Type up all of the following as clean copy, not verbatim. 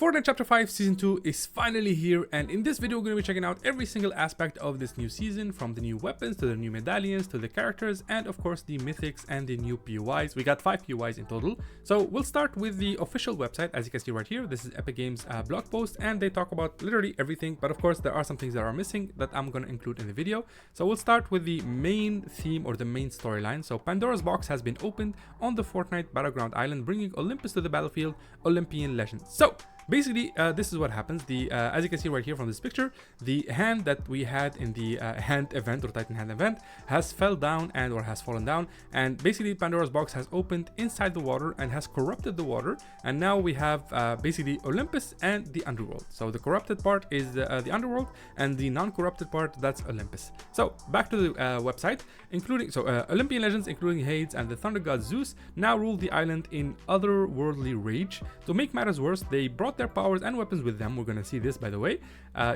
Fortnite Chapter 5 Season 2 is finally here, and in this video we're going to be checking out every single aspect of this new season, from the new weapons to the new medallions to the characters and of course the mythics and the new POIs. We got 5 POIs in total. So we'll start with the official website. As you can see right here, this is Epic Games blog post, and they talk about literally everything, but of course there are some things that are missing that I'm going to include in the video. So we'll start with the main theme or the main storyline. So Pandora's box has been opened on the Fortnite Battle Royale Island, bringing Olympus to the battlefield, Olympian legends. So basically, this is what happens. As you can see right here from this picture, the hand that we had in the hand event or Titan hand event has fallen down, and basically Pandora's box has opened inside the water and has corrupted the water, and now we have basically Olympus and the underworld. So the corrupted part is the underworld, and the non-corrupted part, that's Olympus. So back to the website, including Olympian legends including Hades and the thunder god Zeus now rule the island in otherworldly rage. To make matters worse, they brought their powers and weapons with them. We're gonna see this, by the way.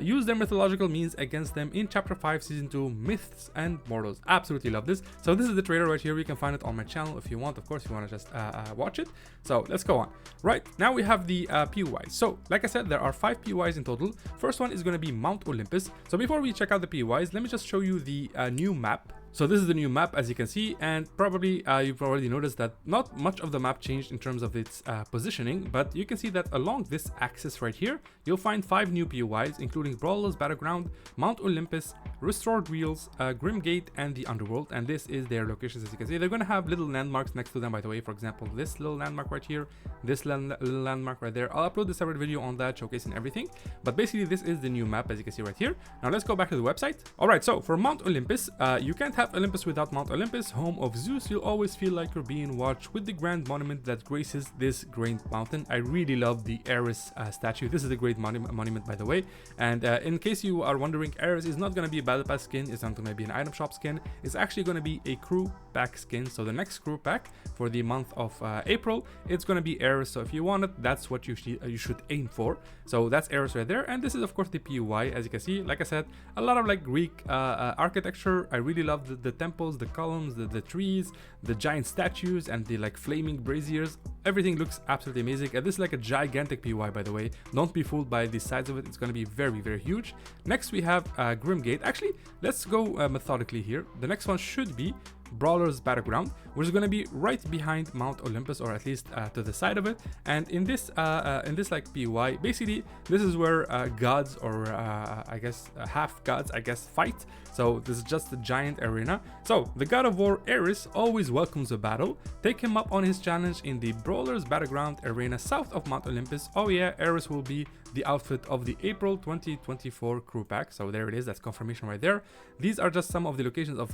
Use their mythological means against them in Chapter 5 Season 2 Myths and Mortals. Absolutely love this. So this is the trailer right here. You can find it on my channel if you want, of course, if you want to just watch it. So let's go on. Right, now we have the POIs. So like I said, there are 5 POIs in total. First one is going to be Mount Olympus. So before we check out the POIs, let me just show you the new map. So this is the new map, as you can see, and probably you've already noticed that not much of the map changed in terms of its positioning, but you can see that along this axis right here, you'll find 5 new POIs, including Brawler's Battleground, Mount Olympus, Restored Wheels, Grim Gate, and the Underworld, and this is their locations. As you can see, they're going to have little landmarks next to them, by the way. For example, this little landmark right here, this little landmark right there. I'll upload a separate video on that, showcasing everything, but basically this is the new map, as you can see right here. Now let's go back to the website. Alright, so for Mount Olympus, you can't have Olympus without Mount Olympus, home of Zeus. You'll always feel like you're being watched with the grand monument that graces this great mountain. I really love the Ares statue. This is a great monument, by the way. And in case you are wondering, Ares is not going to be a battle pass skin. It's not going to be an item shop skin. It's actually going to be a crew pack skin. So the next crew pack for the month of April, it's going to be Ares. So if you want it, that's what you should aim for. So that's Ares right there. And this is of course the POI. As you can see, like I said, a lot of like Greek architecture. I really love the temples, the columns, the trees, the giant statues, and the like flaming braziers. Everything looks absolutely amazing. And this is like a gigantic POI, by the way. Don't be fooled by the size of it. It's going to be very, very huge. Next we have Grim Gate. Actually, let's go methodically here. The next one should be Brawler's Battleground, which is going to be right behind Mount Olympus, or at least to the side of it. And in this like POI, basically this is where gods, or I guess half gods, I guess, fight. So this is just a giant arena. So the god of war Ares always welcomes a battle. Take him up on his challenge in the Brawler's Battleground arena south of Mount Olympus. Oh yeah, Ares will be the outfit of the April 2024 crew pack. So there it is. That's confirmation right there. These are just some of the locations of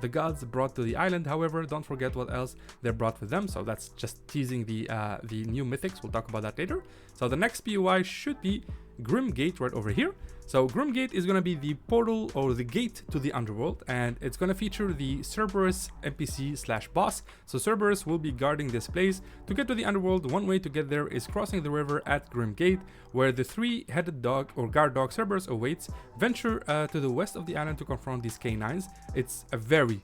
the gods brought to the island. However, don't forget what else they're brought with them. So that's just teasing the new mythics. We'll talk about that later. So the next POI should be Grim Gate right over here. So Grim Gate is going to be the portal or the gate to the underworld, and it's going to feature the Cerberus NPC / boss. So Cerberus will be guarding this place. To get to the underworld, one way to get there is crossing the river at Grim Gate, where the 3-headed dog or guard dog Cerberus awaits. Venture to the west of the island to confront these canines. It's a very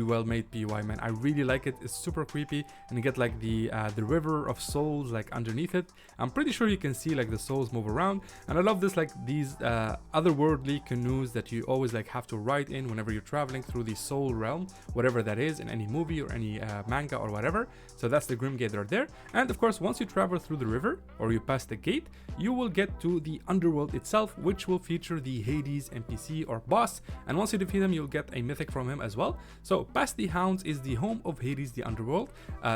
well made POI, man. I really like it. It's super creepy, and you get like the river of souls like underneath it. I'm pretty sure you can see like the souls move around, and I love this, like these otherworldly canoes that you always like have to ride in whenever you're traveling through the soul realm, whatever that is, in any movie or any manga or whatever. So that's the Grim Gate right there. And of course, once you travel through the river or you pass the gate, you will get to the underworld itself, which will feature the Hades NPC or boss, and once you defeat him, you'll get a mythic from him as well. So Past the Hounds is the home of Hades, the underworld.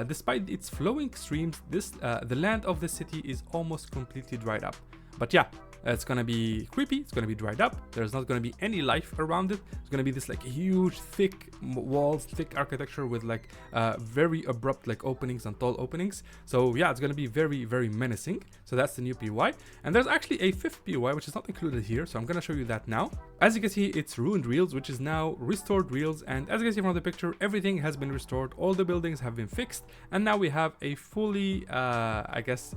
Despite its flowing streams, the land of the city is almost completely dried up. But yeah, it's gonna be creepy. It's gonna be dried up. There's not gonna be any life around it. It's gonna be this like huge, thick walls, thick architecture with like very abrupt like openings and tall openings. So yeah, it's gonna be very, very menacing. So that's the new POI. And there's actually a 5th POI, which is not included here. So I'm gonna show you that now. As you can see, it's Ruined Reels, which is now Restored Reels. And as you can see from the picture, everything has been restored. All the buildings have been fixed. And now we have a fully, I guess,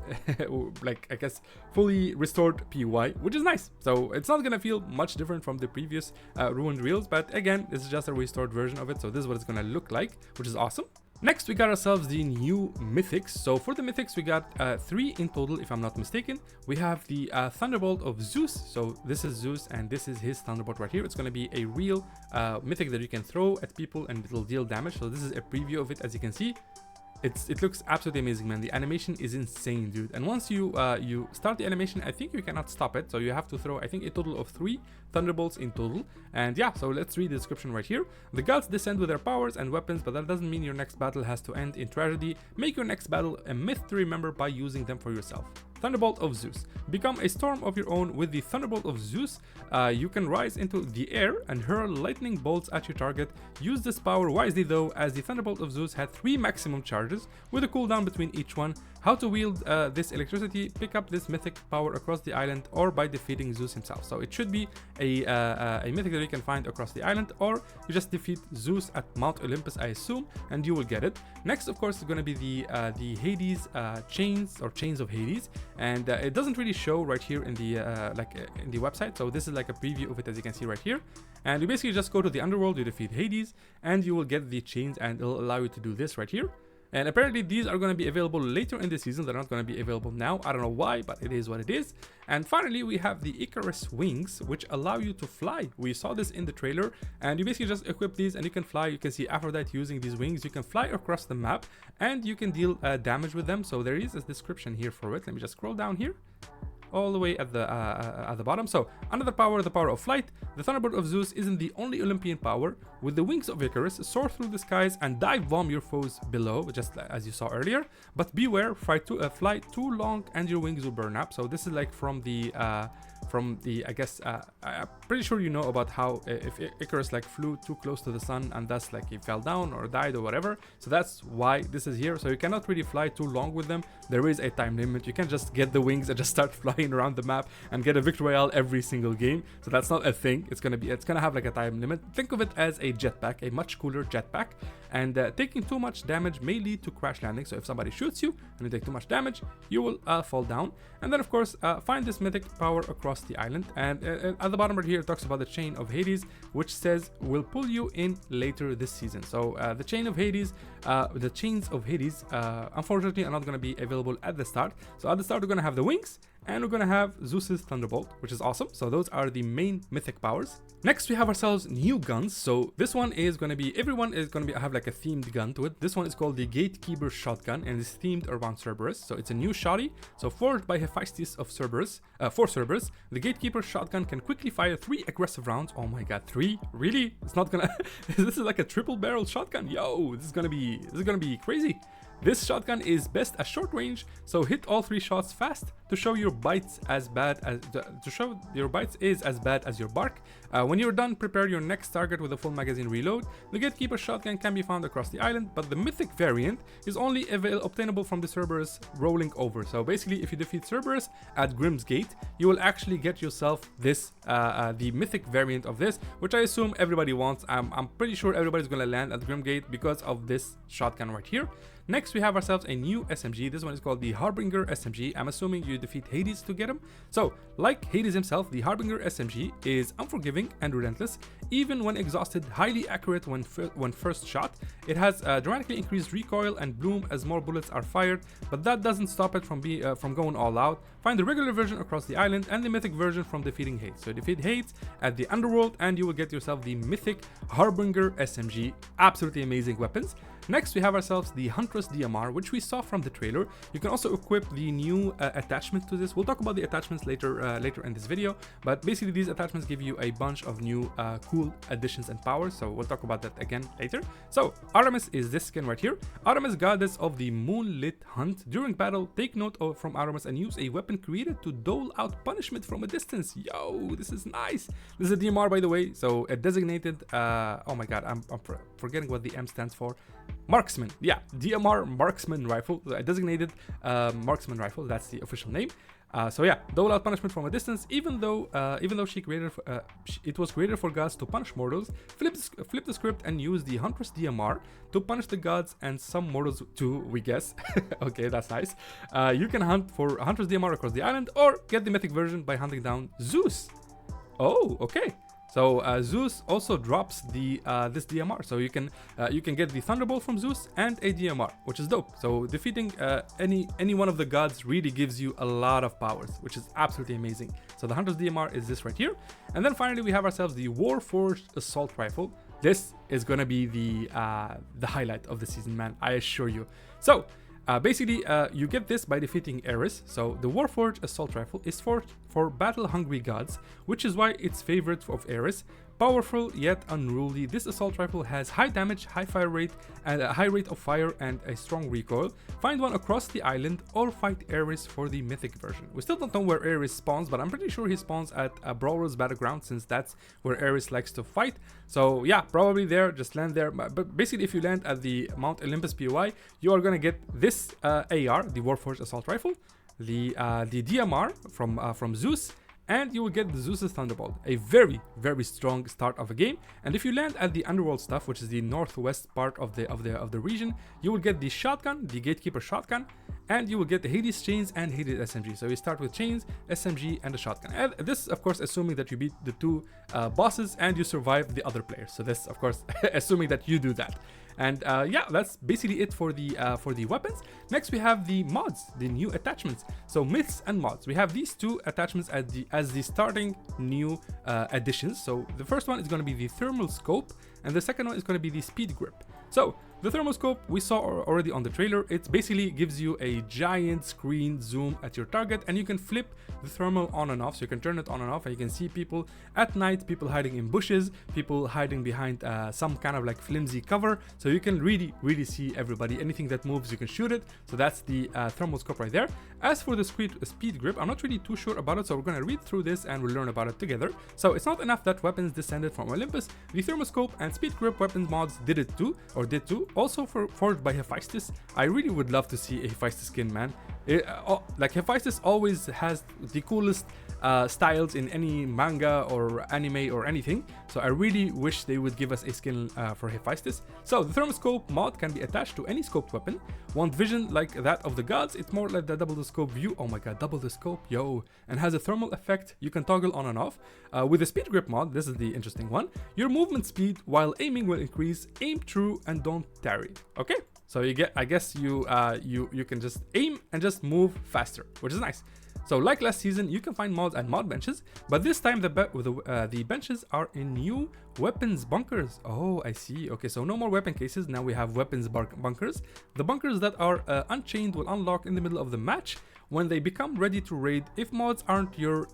fully restored POI, which is nice. So it's not gonna feel much different from the previous Ruined Reels, but again, it's just a restored version of it. So this is what it's gonna look like, which is awesome. Next, we got ourselves the new Mythics. So for the Mythics, we got 3 in total, if I'm not mistaken. We have the Thunderbolt of Zeus. So this is Zeus, and this is his Thunderbolt right here. It's going to be a real Mythic that you can throw at people, and it'll deal damage. So this is a preview of it, as you can see. It looks absolutely amazing, man. The animation is insane, dude. And once you start the animation, I think you cannot stop it. So you have to throw, I think, a total of 3 Thunderbolts in total. And yeah, so let's read the description right here. The gods descend with their powers and weapons, but that doesn't mean your next battle has to end in tragedy. Make your next battle a myth to remember by using them for yourself. Thunderbolt of Zeus. Become a storm of your own with the Thunderbolt of Zeus. You can rise into the air and hurl lightning bolts at your target. Use this power wisely though, as the Thunderbolt of Zeus had 3 maximum charges with a cooldown between each one. How to wield this electricity? Pick up this mythic power across the island or by defeating Zeus himself. So it should be a mythic that you can find across the island, or you just defeat Zeus at Mount Olympus, I assume, and you will get it. Next, of course, is going to be the Hades chains, or chains of Hades, and it doesn't really show right here in the in the website. So this is like a preview of it, as you can see right here. And you basically just go to the underworld, you defeat Hades, and you will get the chains, and it'll allow you to do this right here. And apparently these are going to be available later in the season. They're not going to be available now. I don't know why, but it is what it is. And finally, we have the Icarus wings, which allow you to fly. We saw this in the trailer, and you basically just equip these and you can fly. You can see Aphrodite using these wings. You can fly across the map and you can deal damage with them. So there is a description here for it. Let me just scroll down here. All the way at the bottom. So another power, the power of flight. The Thunderbolt of Zeus isn't the only Olympian power. With the wings of Icarus, soar through the skies and dive bomb your foes below, just as you saw earlier. But beware, fly too long and your wings will burn up. So this is like from the I guess I'm pretty sure you know about how if Icarus like flew too close to the sun and thus like he fell down or died or whatever. So that's why this is here. So you cannot really fly too long with them. There is a time limit. You can't just get the wings and just start flying around the map and get a victory royale every single game. So that's not a thing. It's gonna have like a time limit. Think of it as a jetpack, a much cooler jetpack. And taking too much damage may lead to crash landing. So if somebody shoots you and you take too much damage, you will fall down. And then of course find this mythic power across the island. And at the bottom right here it talks about the chain of Hades, which says will pull you in later this season. So the chain of Hades, the chains of Hades, unfortunately are not going to be available at the start. So at the start we're going to have the wings, and we're going to have Zeus's Thunderbolt, which is awesome. So those are the main mythic powers. Next we have ourselves new guns. So this one is going to be, everyone is going to have like a themed gun to it. This one is called the Gatekeeper Shotgun and is themed around Cerberus. So it's a new shotty, so forged by Hephaestus of Cerberus, for Cerberus. The Gatekeeper Shotgun can quickly fire 3 aggressive rounds. Oh my god, 3? Really? It's not gonna this is like a triple barrel shotgun. Yo, this is gonna be crazy. This shotgun is best at short range, so hit all 3 shots fast to show your bites is as bad as your bark. When you're done, prepare your next target with a full magazine reload. The Gatekeeper shotgun can be found across the island, but the mythic variant is only obtainable from the Cerberus rolling over. So basically, if you defeat Cerberus at Grim's Gate, you will actually get yourself this the mythic variant of this, which I assume everybody wants. I'm pretty sure everybody's gonna land at Grim Gate because of this shotgun right here. Next, we have ourselves a new SMG. This one is called the Harbinger SMG. I'm assuming you defeat Hades to get him. So, like Hades himself, the Harbinger SMG is unforgiving and relentless, even when exhausted, highly accurate when first shot. It has dramatically increased recoil and bloom as more bullets are fired, but that doesn't stop it from going all out. Find the regular version across the island and the mythic version from defeating Hades. So defeat Hades at the underworld and you will get yourself the mythic Harbinger SMG. Absolutely amazing weapons. Next, we have ourselves the Huntress DMR, which we saw from the trailer. You can also equip the new attachment to this. We'll talk about the attachments later in this video, but basically these attachments give you a bunch of new cool additions and powers, so we'll talk about that again later. So Artemis is this skin right here. Artemis, goddess of the moonlit hunt. During battle, take note from Artemis and use a weapon created to dole out punishment from a distance. Yo, this is nice. This is a DMR, by the way, so a designated oh my god, I'm forgetting what the M stands for. Marksman, yeah, DMR Marksman Rifle, a designated marksman rifle, that's the official name. So yeah, dole out punishment from a distance, even though she created it was created for gods to punish mortals. Flip the script and use the Huntress DMR to punish the gods and some mortals too, we guess. Okay, that's nice. You can hunt for Huntress DMR across the island, or get the mythic version by hunting down Zeus. Oh, okay. So Zeus also drops the this DMR, so you can get the Thunderbolt from Zeus and a DMR, which is dope. So defeating any one of the gods really gives you a lot of powers, which is absolutely amazing. So the Hunter's DMR is this right here, and then finally we have ourselves the Warforged Assault Rifle. This is gonna be the highlight of the season, man, I assure you. So basically, you get this by defeating Ares. So the Warforged Assault Rifle is for battle-hungry gods, which is why it's favorite of Ares. Powerful yet unruly, this assault rifle has high damage, high fire rate, and a high rate of fire and a strong recoil. Find one across the island or fight Ares for the mythic version. We still don't know where Ares spawns, but I'm pretty sure he spawns at Brawler's Battleground, since that's where Ares likes to fight. So yeah, probably there, just land there. But basically, if you land at the Mount Olympus POI, you are gonna get this AR, the Warforged Assault Rifle, the DMR from Zeus, and you will get the Zeus's Thunderbolt, a very, very strong start of a game. And if you land at the Underworld stuff, which is the northwest part of the region, you will get the shotgun, the Gatekeeper shotgun, and you will get the Hades chains and Hades SMG. So you start with chains, SMG, and a shotgun. And this, of course, assuming that you beat the two bosses and you survive the other players. So this, of course, assuming that you do that. And yeah, that's basically it for the weapons. Next, we have the mods, the new attachments. So myths and mods. We have these two attachments as the starting new additions. So the first one is going to be the thermal scope, and the second one is going to be the speed grip. So the thermal scope we saw already on the trailer. It basically gives you a giant screen zoom at your target, and you can flip the thermal on and off. So you can turn it on and off, and you can see people at night, people hiding in bushes, people hiding behind some kind of like flimsy cover. So you can really see everybody. Anything that moves, you can shoot it. So that's the thermal scope right there. As for the speed grip, I'm not really too sure about it, so we're gonna read through this and we'll learn about it together. So it's not enough that weapons descended from Olympus. The thermal scope and speed grip weapons mods did too. Also forged by Hephaestus. I really would love to see a Hephaestus skin, man. Like Hephaestus always has the coolest styles in any manga or anime or anything, so I really wish they would give us a skin for Hephaestus. So the thermoscope mod can be attached to any scoped weapon. Want vision like that of the gods? It's more like the double the scope view. Oh my god, double the scope, yo, and has a thermal effect you can toggle on and off. With the speed grip mod, this is the interesting one. Your movement speed while aiming will increase. Aim true and don't tarry. Okay, so you get, I guess you can just aim and just move faster, which is nice. So like last season, you can find mods and mod benches, but this time the benches are in new weapons bunkers. Oh, I see. Okay, so no more weapon cases. Now we have weapons bunkers. The bunkers that are unchained will unlock in the middle of the match when they become ready to raid. If mods aren't your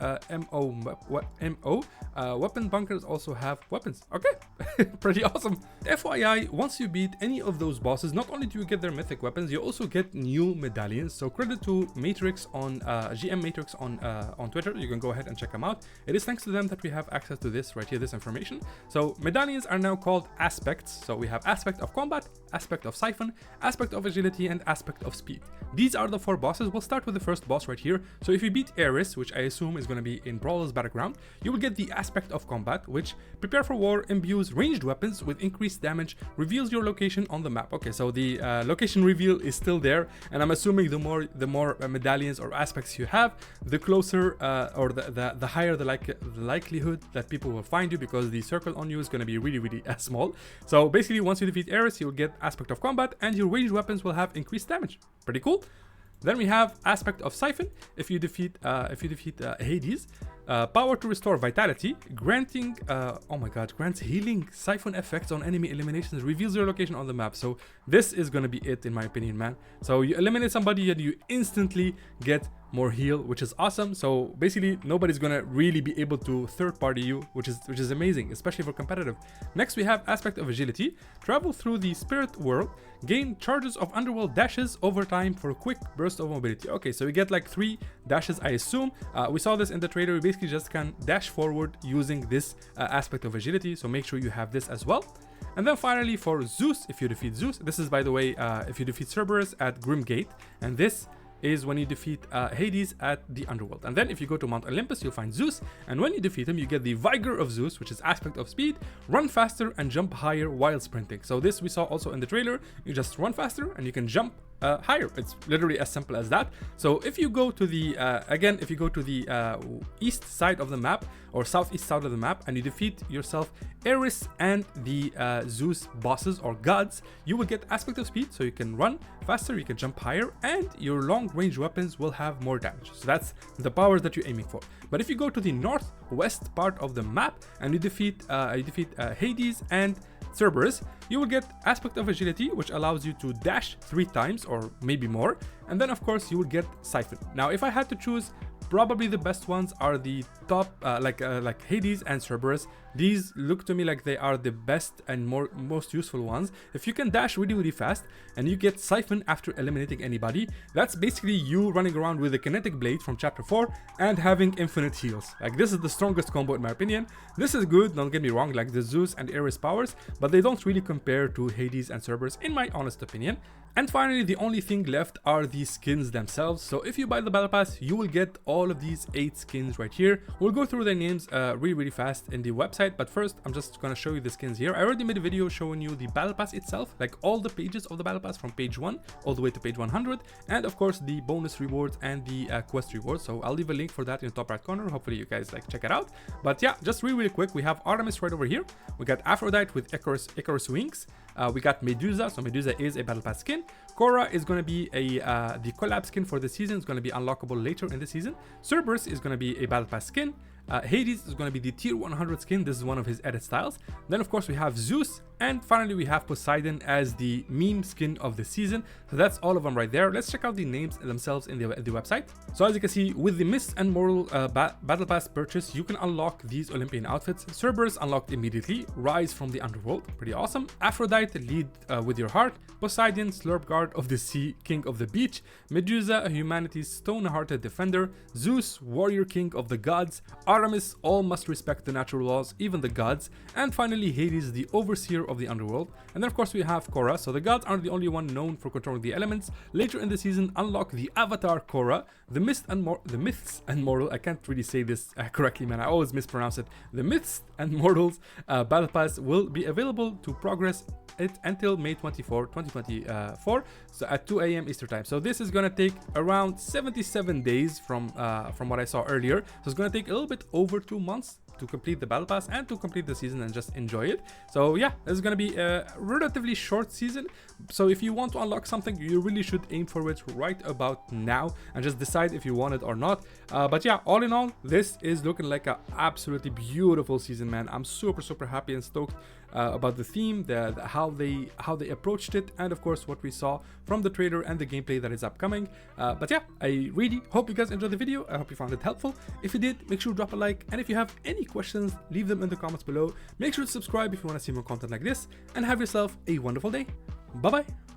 weapon bunkers also have weapons. Okay, pretty awesome. FYI, once you beat any of those bosses, not only do you get their mythic weapons, you also get new medallions. So credit to Matrix on GM Matrix on Twitter. You can go ahead and check them out. It is thanks to them that we have access to this right here, this information. So medallions are now called aspects. So we have aspect of combat, aspect of siphon, aspect of agility, and aspect of speed. These are the 4 bosses. We'll start with the first boss right here. So if you beat Ares, which I assume is going to be in Brawler's Battleground, you will get the aspect of combat, which prepare for war, imbues ranged weapons with increased damage, reveals your location on the map. Okay, so the location reveal is still there, and I'm assuming the more medallions or aspects you have, the closer or the higher the likelihood that people will find you, because the circle on you is going to be really small. So basically, once you defeat Ares, you'll get aspect of combat, and your ranged weapons will have increased damage. Pretty cool. Then we have aspect of siphon. If you defeat Hades, power to restore vitality, granting oh my god, grants healing siphon effects on enemy eliminations, reveals your location on the map. So this is gonna be it in my opinion, man. So you eliminate somebody and you instantly get more heal, which is awesome. So basically nobody's gonna really be able to third party you, which is amazing, especially for competitive. Next we have aspect of agility. Travel through the spirit world, gain charges of underworld dashes over time for a quick burst of mobility. Okay, so we get like 3 dashes, I assume. We saw this in the trailer. We basically just can dash forward using this aspect of agility, so make sure you have this as well. And then finally for Zeus, if you defeat Zeus, this is by the way if you defeat Cerberus at Grim Gate, and this is when you defeat Hades at the Underworld. And then if you go to Mount Olympus, you'll find Zeus, and when you defeat him, you get the Vigor of Zeus, which is aspect of speed, run faster and jump higher while sprinting. So this we saw also in the trailer. You just run faster and you can jump higher. It's literally as simple as that. So if you go to the again, if you go to the east side of the map or southeast side of the map and you defeat yourself Ares and the Zeus bosses or gods, you will get aspect of speed, so you can run faster, you can jump higher, and your long range weapons will have more damage. So that's the powers that you're aiming for. But if you go to the northwest part of the map and you defeat Hades and Cerberus, you will get aspect of agility, which allows you to dash 3 times or maybe more, and then of course you will get siphon. Now if I had to choose, probably the best ones are the top like Hades and Cerberus. These look to me like they are the best and most useful ones. If you can dash really fast and you get siphon after eliminating anybody, that's basically you running around with a kinetic blade from chapter 4 and having infinite heals. Like, this is the strongest combo in my opinion. This is good, don't get me wrong, like the Zeus and Ares powers, but they don't really compare to Hades and Cerberus in my honest opinion. And finally, the only thing left are the skins themselves. So if you buy the battle pass, you will get all of these 8 skins right here. We'll go through their names really fast in the website, but first I'm just gonna show you the skins here. I already made a video showing you the battle pass itself, like all the pages of the battle pass from page 1 all the way to page 100, and of course the bonus rewards and the quest rewards. So I'll leave a link for that in the top right corner. Hopefully you guys like check it out. But yeah, just really quick, we have Artemis right over here. We got Aphrodite with Icarus wings. We got Medusa, so Medusa is a battle pass skin. Korra is going to be the collab skin for the season. It's going to be unlockable later in the season. Cerberus is going to be a battle pass skin. Hades is going to be the tier 100 skin. This is one of his edit styles. Then of course we have Zeus, and finally we have Poseidon as the meme skin of the season. So that's all of them right there. Let's check out the names themselves in the website. So as you can see, with the Mist and Mortal battle pass purchase, you can unlock these Olympian outfits. Cerberus unlocked immediately. Rise from the underworld, pretty awesome. Aphrodite, lead with your heart. Poseidon, slurp guard of the sea, king of the beach. Medusa, humanity's stone-hearted defender. Zeus, warrior king of the gods. Artemis, all must respect the natural laws, even the gods. And finally Hades, the overseer of the underworld. And then of course we have Korra. So the gods aren't the only one known for controlling the elements. Later in the season, unlock the avatar Korra. The Myths and Mortal, I can't really say this correctly, man, I always mispronounce it. The Myths and Mortals battle pass will be available to progress it until May 24, 2024, so at 2 AM Eastern time. So this is gonna take around 77 days from what I saw earlier. So it's gonna take a little bit over 2 months to complete the battle pass and to complete the season and just enjoy it. So yeah, this is gonna be a relatively short season. So if you want to unlock something, you really should aim for it right about now and just decide if you want it or not. But yeah, all in all, this is looking like an absolutely beautiful season, man. I'm super happy and stoked about the theme, how they approached it, and of course what we saw from the trailer and the gameplay that is upcoming. But yeah, I really hope you guys enjoyed the video. I hope you found it helpful. If you did, make sure to drop a like, and if you have any questions, leave them in the comments below. Make sure to subscribe if you want to see more content like this, and have yourself a wonderful day. Bye bye.